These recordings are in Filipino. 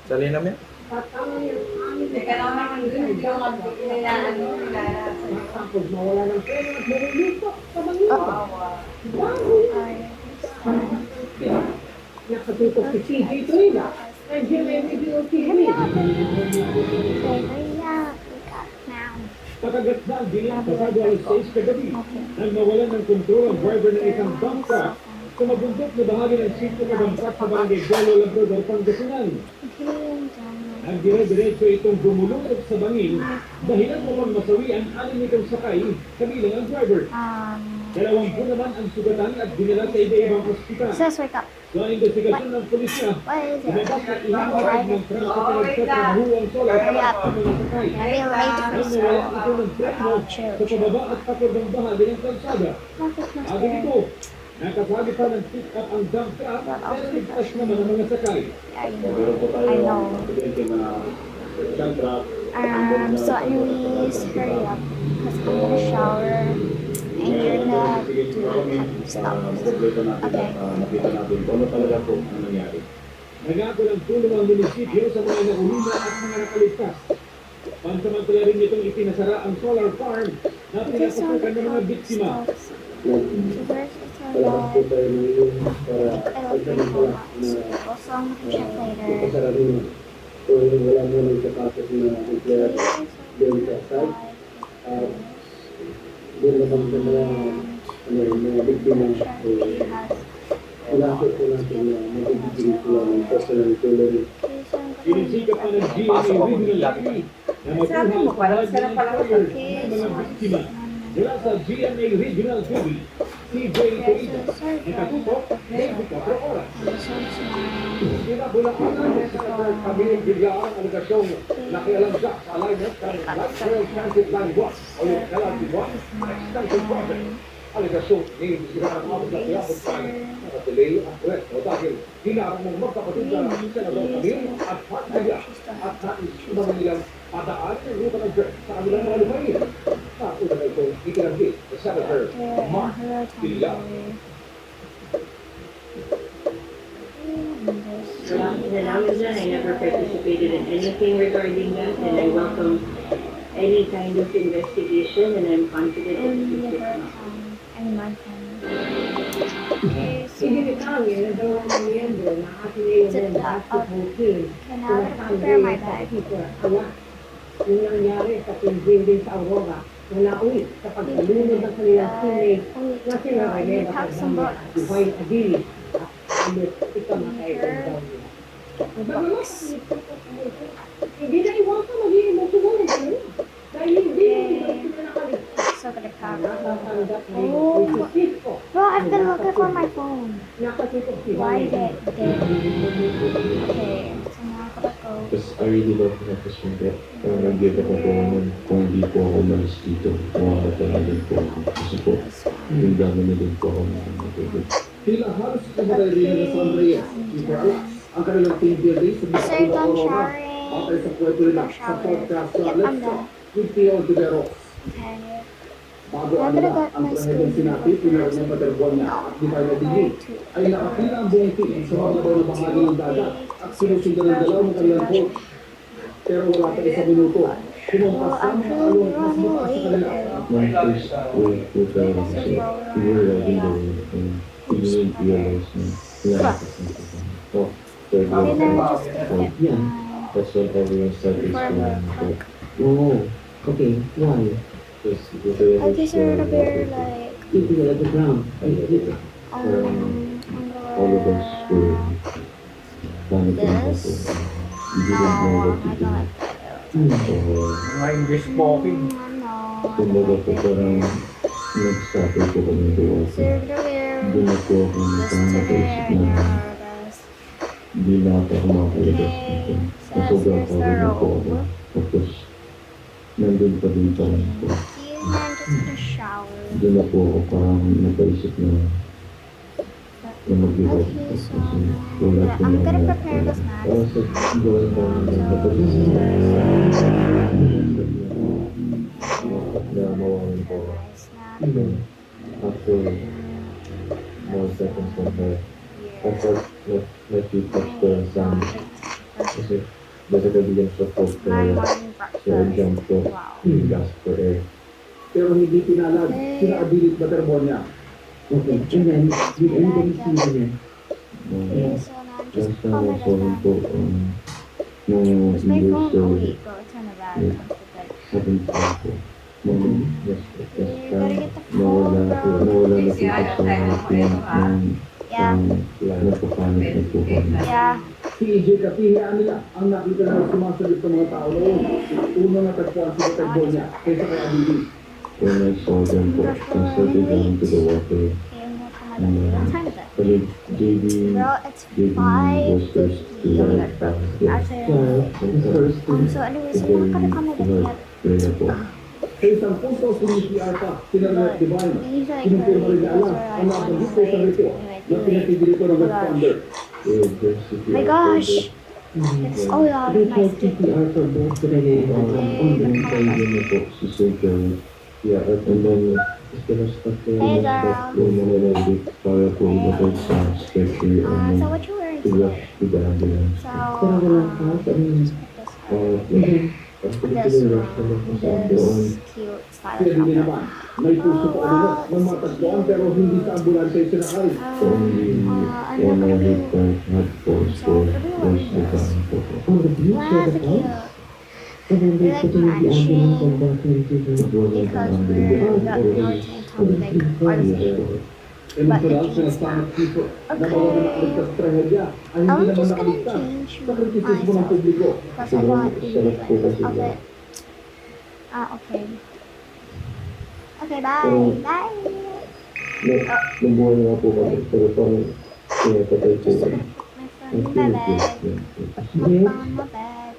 Sali namin. Teka lang naman dun, hindi ko magkikilala nila. Tapos mawala ng pera at maruluto sa Manila. Nakatutok si CJ Tuina. Nandiyan may video TV. Patagat na ang bilang pasado alas 6 kagabi nang mawalan ng kontrol ang driver ng isang dump truck sa mabundok na bahagi ng sitio Kagampat sa barangay Golo, Labrador, Pangasinan. Ang dire-diretso itong bumulunok sa bangin dahilan upang masawi ang 6 nitong sakay kabilang ang driver. 20 naman ang sugatan at dinala sa iba-ibang ospital. Sis, wake up. Sa investigasyon ng pulisya, What is it? lumabas na ilang ng truck sa pinagtatrabaho ang solar Hurry up. ang mga sakay. I'll be late for Nang nawala ito ng preno sa pababa at pakordang bahagi ng kalsada. Agi nito, nakasabi pa ng pick-up ang dump truck pero ligtas naman ang mga sakay. I know. So anyways, hurry up. Because I'm gonna shower. And you're gonna do stuff. Okay. Nakita natin kung ano talaga po ang nangyari. Nangako ng tulong ang munisipyo sa mga naulina at mga nakaligtas. Pansamantala rin itong itinasara ang solar farm na Okay, so pinapasukan ng mga biktima. So there's a Palabas po toilet. tayo ngayon para I love pagdating you ko so lang much. na Also, I'm gonna check later. ipasara rin. So wala mo nang kapasok na empleyado doon sa site. Doon naman sa mga biktima wala po na magiging sila ng personal tulong. Sinisikap pa ng GMA Regional 3 na Sabi mo, parang sarap pala ako. ng mga biktima. Mula sa GMA Regional 3, CJ Tuida, nakatutok 24 oras. Sina Bulacan Senator Camille Villar ang aligasyong nakialam siya sa alignment ng Light Rail Transit Line 1 o yung LRT1 Extension Project. Aligasyong ni Sina Abot na Piapot Tayo nakadelay ang proyekto dahil hinarang ng magkapatid na Senador Camille at Mark Maya at nais umang nilang padaan ng ruta ng jet sa kanilang mga lupain. Sa una na ito, itinanggi ni Senator Mark Villar. Salamat dyan. I never participated in anything regarding that, and I welcome any kind of investigation, and I'm confident that And it the will other come out. and my friend. Okay, so Sige ni Kami, nagawa ng miyembro na ating ngayon ng basketball team. can I prepare my bag? Yung nangyari sa team building sa Aurora na nauwi sa pagkalunod ng kanilang teammate na sila Rene Batagdama at Duhay Adili at ito na kailan daw nila. Hindi na iwan ka maging emotional na gano'n. Dahil hindi sila nakaligtas. So gonna cover. Nakatanggap na yung Oh, positivo. bro, I've been looking for my phone. Nakatutok si Why is Rene. it dead? Okay, so now I'm gonna go. Because I really love the opportunity. Nag-give ako po naman kung hindi po ako umalis dito. Makakatalagan po ako. Kasi po, yung dami na din po ako matutulog. Tila halos kamatay rin na sa Andreas, Super Alex, ang kanilang team building sa Sir, Bisaya done Aurora, showering. batay sa Puerto Rico Go sa shower. podcast sa Yep, I'm Let's done. Talk with Theo Tiberos. Okay. Bago I'm ang gonna lahat, get ang my trahedong school sinapi, pinarap ng Paterbuan niya at di tayo natigil, ay nakapila ang buong team sa mga daw na bahagi ng dagat at sinusundan ng dalaw ng kanilang coach. Pero wala pa isang minuto. Kumampas I'm ang mga along mas running bukas sa kanila. My first work po tayo kasi we were ready to we didn't realize na pinakakas na ito. So, third Okay, year, now just get yeah, that's when everyone started for saying work. oh, okay, why? Because Okay, so we're gonna be like, eating at the ground. All of us were panicking this. also. We didn't know what to I do. don't like that. So, Mga English talking. kumbaga po parang nag-suffer po kami doon. So you're gonna wear Doon na po ako this nagkakaroon today and your nervous. hindi na ako kumakalabas Okay, dito. so Sobrang here's the pagod na po ako. robe. Tapos, nandun pa din pa rin po. See, I'm just gonna shower. Doon na po ako parang napaisip na mag-reward. Okay, so Kasi wala po I'm gonna na- prepare the snacks. Para sa gawin ko ng tapos na mawalan po. Snack. Then, after more seconds of that, thought that you touch the sand. Kasi basta kaibigan sa pop My kaya morning so I jump breakfast. ko, Wow. gas for air. Pero hindi pinalag sila Abilit Batermonia. Okay, and then, did anybody see the net? Okay, so now I'm just Last time I saw him comment po, nung Is my English phone show, awake? Oh, it's on the back. Yeah. happened po ako. Nung last You gotta get the nawala phone, po, bro. nawala na po sa team Yeah. nagpapanik na po kami. Yeah. Si EJ Kapihian nila ang nakita na sumasagot ng mga tao noon. Una natagpuan si Batermonia kaysa kay Abilit. When I saw them po, I started down to the water. Okay, I'm gonna come back. What time is it? Kasi JB Bro, it's was first to 5:50. the pass. So anyways, we're not gonna come back yet. Kaya po, Sa isang punto, sinisiar pa, sinagat Divine. Usually, Kinumpirma rin na alam ang nabanggit sa isang report na pinatigil ito ng responder. My gosh! It's, oh yeah, They nice. tried CPR for both the related on the si Sir yeah, and then it's gonna start Hey, girl. yung mananagit para po matay sa stretcher So and what you wearing to today? to the ambulance. So, Pero walang house, I mean, this cute style. Pinabili naman, may puso ko ano ng matagpuan pero hindi sa ambulansya ay sinakay. So only one of the had force for first the time po. on the beach Wow, or so the cute. house. And then they put in the ambulance and brought him to the... It wasn't Because an we're ambulance. not North and Tom like are the same. Emosyonal sa nasangat dito na mga nakaligtas sa trahedya ay hindi I'm naman just gonna nakaligtas change sa kritisismo ng myself publiko. because I want to use like this outfit. Okay. Okay, bye. Bye. Nabuhay nga po kami, pero parang pinapatay po kami. My phone in my bag. My phone on my bag.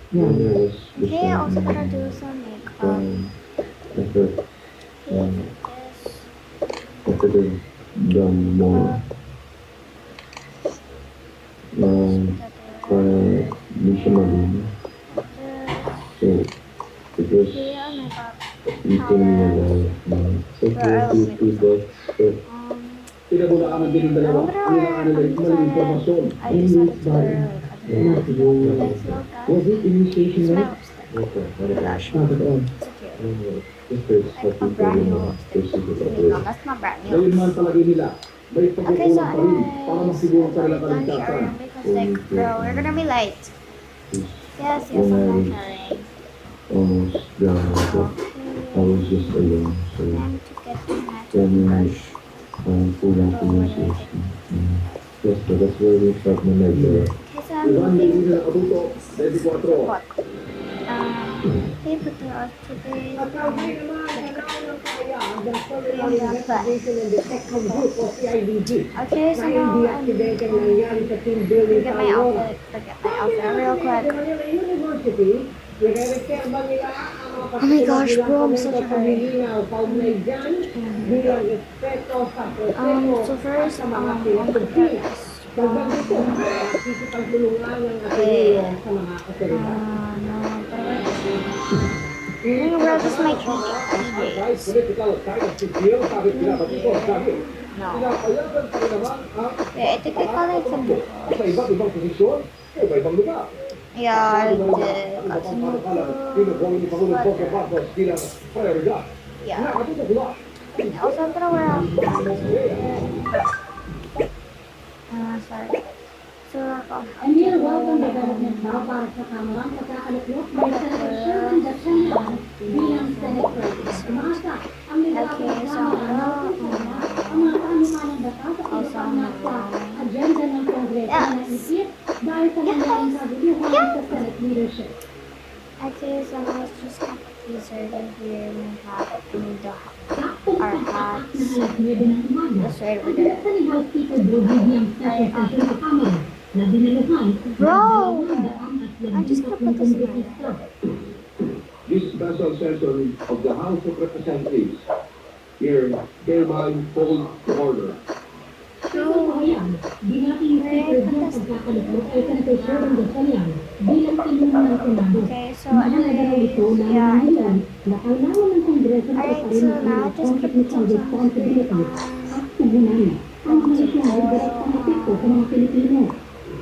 When I was Okay, I also gonna do some makeup. I thought, Yes. I could have done more. Para hindi siya maging. So, it was Okay, oh my god. eating me alive. So, to that, but Pinabulaanan din ng dalawa ang ilangan nila maling impormasyon. I decided to wear not yung, like slow guys. Was it initiation It's my right? lipstick. okay, Not at all. It's cute. If there's Like a something brand new going on, lipstick. this is Wait, it. no, that's not brand new. Ngayon man palagi nila, may Okay, so pagkukulang pa rin para anyways, masiguro sa kanilang I'm done kaligtasan. sharing because like, bro, we're gonna be late. Yes, yes, I'm done sharing. Almost done with it. I was just alone, so Time to get the match then brush. kulang po yung safety. Yes, but that's where we start na Okay, nag- so I'm Iwan looking din nila kabuto, 24. what? Okay, but there are today. At sabi naman, nagkaroon ng kaya ang National Investigation and Detection Group o CIDG. Okay, so Na yung now I'm deactivate ang nangyari sa team building get sa my Aurora. outfit. Forget my outfit real quick. Sa Manila University, nire-reserve ba nila ang mga Oh my gosh, nilang bro, I'm komento such a sa hurry. Mindanao kaugnay dyan bilang respeto sa proseso So first, sa mga on the pinagpagpil. podcast. Dagdag dito, sisipang tulungan ng Ateneo sa mga otoridad. No, but I'm gonna wear this my PJs. Kahit political at kahit official, sabi pinabat ito, sabi, No. pinapayagan pa rin naman ang Yeah, I think I call it some. sa iba't ibang posisyon sa iba-ibang lugar. Yeah, I Ano did. ba pang patakalan, pinagawin ni Pangulong Coco Marcos bilang prioridad. Yeah. Nakatutok na. Also, I'm gonna wear a sorry. So, Emil, welcome development daw para sa Kamarang pagkakaluklok by Senator Sherwin Gatchalian bilang Senate President. Umasa ang ligawan Okay, so, ang mga kanumanang batas at pinapangnak sa agenda ng Kongreso na naisip dahil sa nangyaring kaguluhan sa Senate leadership. okay, so now let's just have a teaser in here. We have, I mean, Saktong our pagkataas hats. ng alas 9 ng umaga, That's right over there. pagkita ni House Speaker Drew Vivian Special Session sa Kamara na dinaluhan Bro! I'm just gonna put this in my This special session of the House of Representatives here hereby called to order. Sa kasalukuyan, binati ni Speaker Diaz pagkakaluklok kay Senator Sherwin Gatchalian bilang pinuno ng Senado. Okay, so Mahalaga raw ito na yeah. nangyayari na kailangan ng Kongreso na Alright, iparin so ang now kanilang just put constitutional the responsibilities at lipunan. Ang desisyon ay direktang epekto sa mga Pilipino.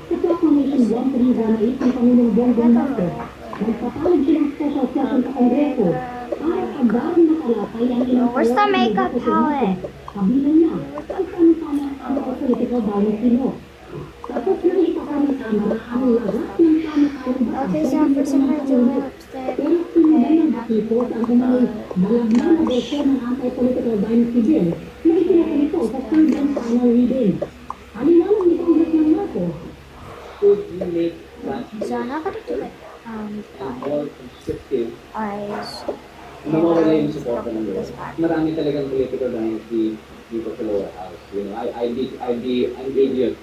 Sa Proclamation 1318 ng Pangulong Bongbong Marcos, nagpatawag silang special session sa Kongreso para pagdarang nakalakay ang ilang Where's the makeup palette? kabilang na ang samantala ang mga political balance law. Tapos na ipapamantama ang lahat ng kamakalang Okay, so first I'm gonna do my lipstick. pero sinundan ng bakipos ang umay malagnan na version ng anti-political dynasty bill na itinaka nito sa third and final reading. Alinalang ni Congressman Marcos, Should we make that So I'm not gonna do it. more constructive? Eyes. Nawawala yung support ng This Lord. part. Marami talagang political dynasty dito sa lower house. You know, I'd be an idiot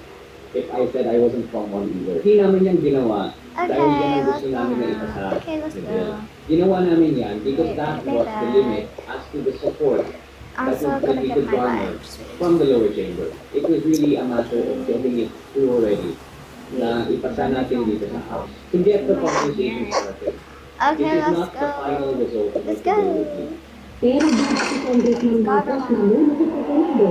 if I said I wasn't from one either. Hindi namin yan ginawa dahil yan Okay, ang let's gusto namin na go. ipasa. Okay, let's sa go. bill. Ginawa namin yan because Wait, that wait, was wait, the wait. limit as to the support I'm that still was gonna we get could my garner lives. from the lower chamber. It was really a matter of getting it through already na ipasa natin dito sa house. To get the conversation started. Okay, This is let's not the final go. result of Let's what the bill go. would be. pero dahil si Congressman Marcos na lulukot sa Senado,